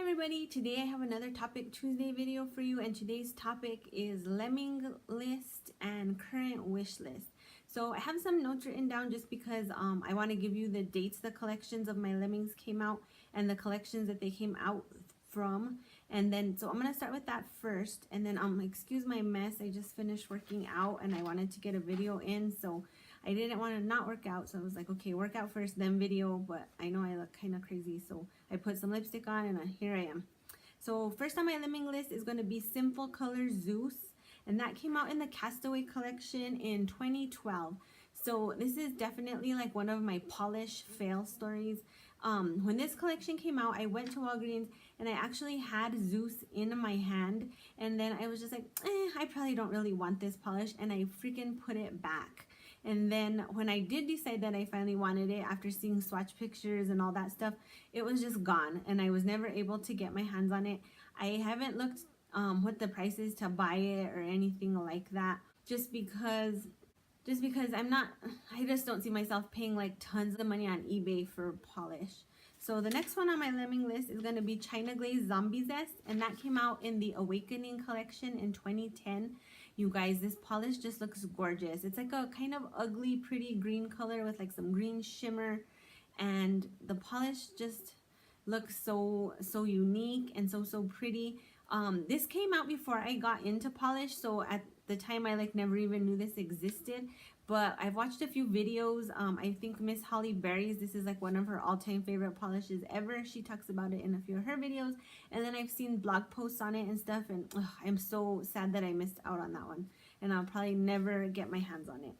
everybody, today I have another Topic Tuesday video for you, and today's topic is Lemming list and current wish list. So I have some notes written down just because I want to give you the dates the collections of my Lemmings came out and the collections that they came out from. And then so I'm going to start with that first, and then excuse my mess, I just finished working out and I wanted to get a video in, so I didn't want to not work out, so I was like, okay, work out first, then video, but I know I look kind of crazy, so I put some lipstick on and here I am. So first on my Lemming list is going to be Sinful color Zeus, and that came out in the Castaway collection in 2012. So this is definitely like one of my polish fail stories. When this collection came out, I went to Walgreens and I actually had Zeus in my hand, and then I was just like, I probably don't really want this polish, and I freaking put it back. And then when I did decide that I finally wanted it after seeing swatch pictures and all that stuff, it was just gone and I was never able to get my hands on it. I haven't looked what the price is to buy it or anything like that, just because I just don't see myself paying like tons of money on eBay for polish. So the next one on my Lemming list is going to be China Glaze Zombie Zest, and that came out in the Awakening collection in 2010. You guys, this polish just looks gorgeous. It's like a kind of ugly, pretty green color with like some green shimmer, and the polish just looks so unique and so pretty. This came out before I got into polish, so at the time I like never even knew this existed, but I've watched a few videos. I think Miss Holly Berry's, this is like one of her all-time favorite polishes ever. She talks about it in a few of her videos, and then I've seen blog posts on it and stuff, and I'm so sad that I missed out on that one, and I'll probably never get my hands on it.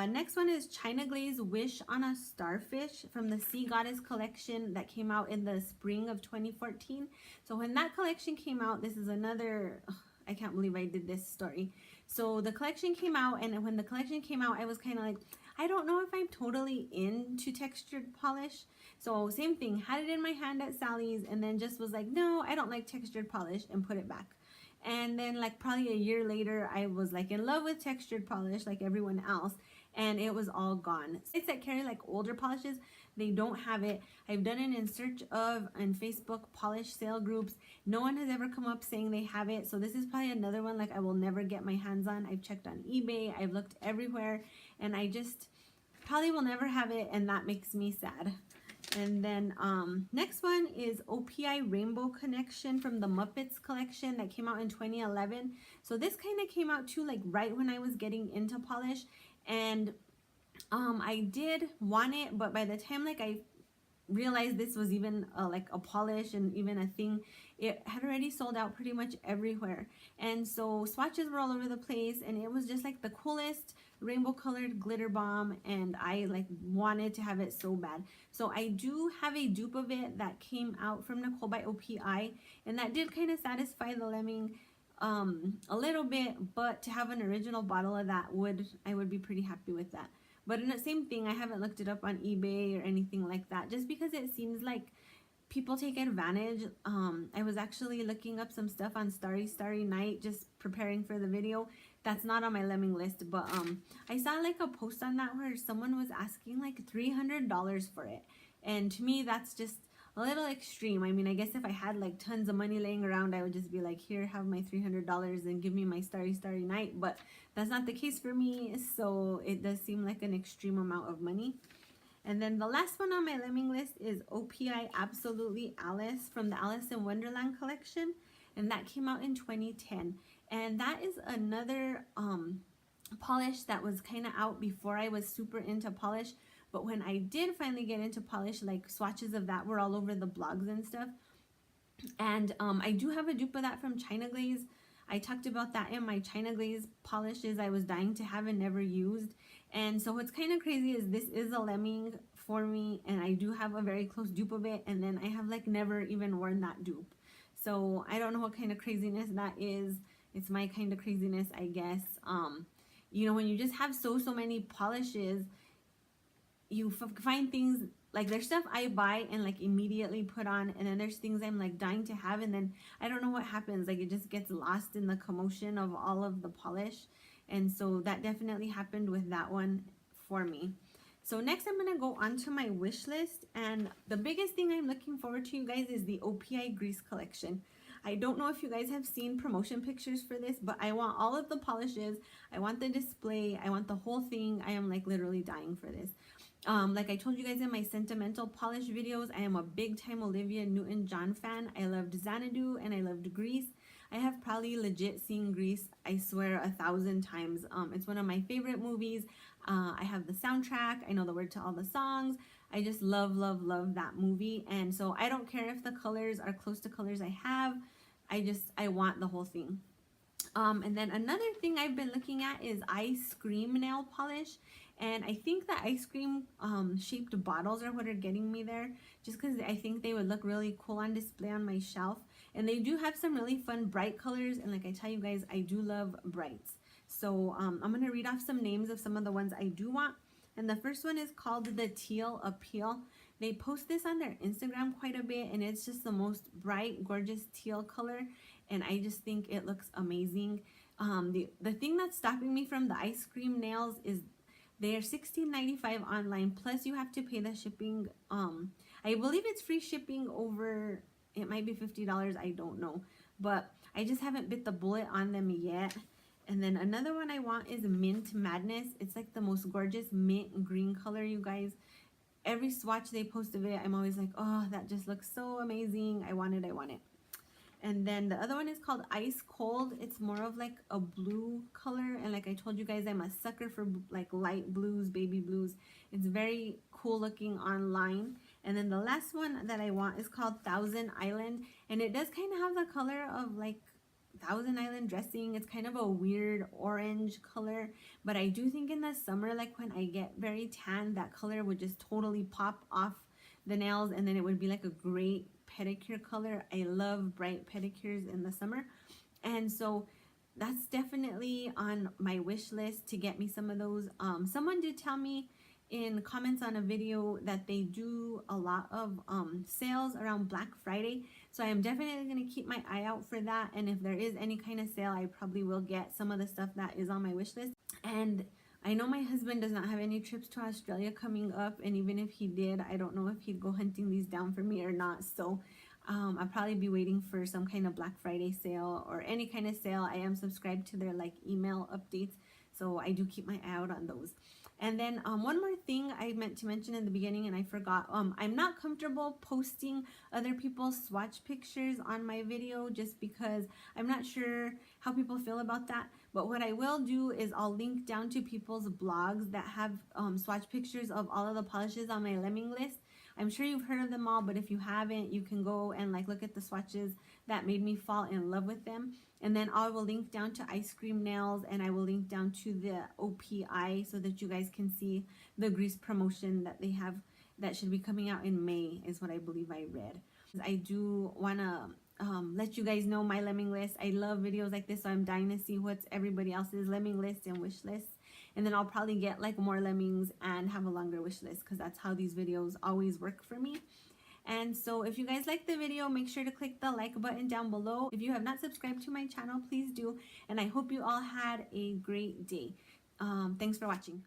Next one is China Glaze Wish on a Starfish from the Sea Goddess collection that came out in the spring of 2014. So when that collection came out, this is another, I can't believe I did this story. So the collection came out, and when the collection came out, I was kind of like, I don't know if I'm totally into textured polish. So same thing, had it in my hand at Sally's, and then just was like, no, I don't like textured polish, and put it back. And then like probably a year later, I was like in love with textured polish like everyone else, and it was all gone. Sites that carry like older polishes, they don't have it. I've done it in search of on Facebook polish sale groups. No one has ever come up saying they have it. So this is probably another one like I will never get my hands on. I've checked on eBay, I've looked everywhere, and I just probably will never have it, and that makes me sad. And then next one is OPI Rainbow Connection from the Muppets collection that came out in 2011. So this kind of came out too like right when I was getting into polish, and I did want it, but by the time like I realized this was even like a polish and even a thing, it had already sold out pretty much everywhere, and so swatches were all over the place, and it was just like the coolest rainbow colored glitter bomb, and I like wanted to have it so bad. So I do have a dupe of it that came out from Nicole by OPI, and that did kind of satisfy the Lemming a little bit, but to have an original bottle of that I would be pretty happy with that. But in the same thing, I haven't looked it up on eBay or anything like that, just because it seems like people take advantage. I was actually looking up some stuff on Starry Night, just preparing for the video. That's not on my Lemming list, but I saw like a post on that where someone was asking like $300 for it, and to me that's just a little extreme. I mean, I guess if I had like tons of money laying around, I would just be like, here, have my $300 and give me my Starry Night, but that's not the case for me, so it does seem like an extreme amount of money. And then the last one on my Lemming list is OPI Absolutely Alice from the Alice in Wonderland collection, and that came out in 2010. And that is another polish that was kind of out before I was super into polish, but when I did finally get into polish, like swatches of that were all over the blogs and stuff. And I do have a dupe of that from China Glaze. I talked about that in my China Glaze polishes I was dying to have and never used. And so what's kind of crazy is this is a Lemming for me, and I do have a very close dupe of it, and then I have like never even worn that dupe. So I don't know what kind of craziness that is. It's my kind of craziness, I guess. You know, when you just have so many polishes, you find things like there's stuff I buy and like immediately put on, and then there's things I'm like dying to have, and then I don't know what happens, like it just gets lost in the commotion of all of the polish. And so that definitely happened with that one for me. So next I'm going to go on to my wish list, and the biggest thing I'm looking forward to, you guys, is the OPI Grease Collection. I don't know if you guys have seen promotion pictures for this, but I want all of the polishes. I want the display. I want the whole thing. I am like literally dying for this. Like I told you guys in my sentimental polish videos, I am a big time Olivia Newton-John fan. I loved Xanadu and I loved Grease. I have probably legit seen Grease, I swear, 1,000 times. It's one of my favorite movies. I have the soundtrack. I know the word to all the songs. I just love, love, love that movie. And so I don't care if the colors are close to colors I have. I want the whole thing. And then another thing I've been looking at is ice cream nail polish. And I think the ice cream shaped bottles are what are getting me there, just because I think they would look really cool on display on my shelf. And they do have some really fun bright colors, and like I tell you guys, I do love brights. So I'm going to read off some names of some of the ones I do want. And the first one is called the Teal Appeal. They post this on their Instagram quite a bit, and it's just the most bright, gorgeous teal color, and I just think it looks amazing. The thing that's stopping me from the ice cream nails is they are $16.95 online, plus you have to pay the shipping. I believe it's free shipping over, it might be $50, I don't know, but I just haven't bit the bullet on them yet. And then another one I want is Mint Madness. It's like the most gorgeous mint green color, you guys. Every swatch they post of it, I'm always like, oh, that just looks so amazing. I want it, I want it. And then the other one is called Ice Cold. It's more of like a blue color. And like I told you guys, I'm a sucker for like light blues, baby blues. It's very cool looking online. And then the last one that I want is called Thousand Island. And it does kind of have the color of like Thousand Island dressing. It's kind of a weird orange color. But I do think in the summer, like when I get very tan, that color would just totally pop off the nails. And then it would be like a great pedicure color. I love bright pedicures in the summer, and so that's definitely on my wish list to get me some of those. Someone did tell me in comments on a video that they do a lot of sales around Black Friday, so I am definitely going to keep my eye out for that, and if there is any kind of sale, I probably will get some of the stuff that is on my wish list. And I know my husband does not have any trips to Australia coming up, and even if he did, I don't know if he'd go hunting these down for me or not. So I'll probably be waiting for some kind of Black Friday sale or any kind of sale. I am subscribed to their like email updates, so I do keep my eye out on those. And then one more thing I meant to mention in the beginning and I forgot. I'm not comfortable posting other people's swatch pictures on my video just because I'm not sure how people feel about that. But what I will do is I'll link down to people's blogs that have swatch pictures of all of the polishes on my Lemming list. I'm sure you've heard of them all, but if you haven't, you can go and like look at the swatches that made me fall in love with them. And then I will link down to Ice Cream Nails, and I will link down to the OPI so that you guys can see the Grease promotion that they have that should be coming out in May, is what I believe I read. I do want to let you guys know my Lemming list. I love videos like this, so I'm dying to see what's everybody else's Lemming list and wish lists. And then I'll probably get like more Lemmings and have a longer wish list, because that's how these videos always work for me. And so if you guys like the video, make sure to click the like button down below. If you have not subscribed to my channel, please do. And I hope you all had a great day. Thanks for watching.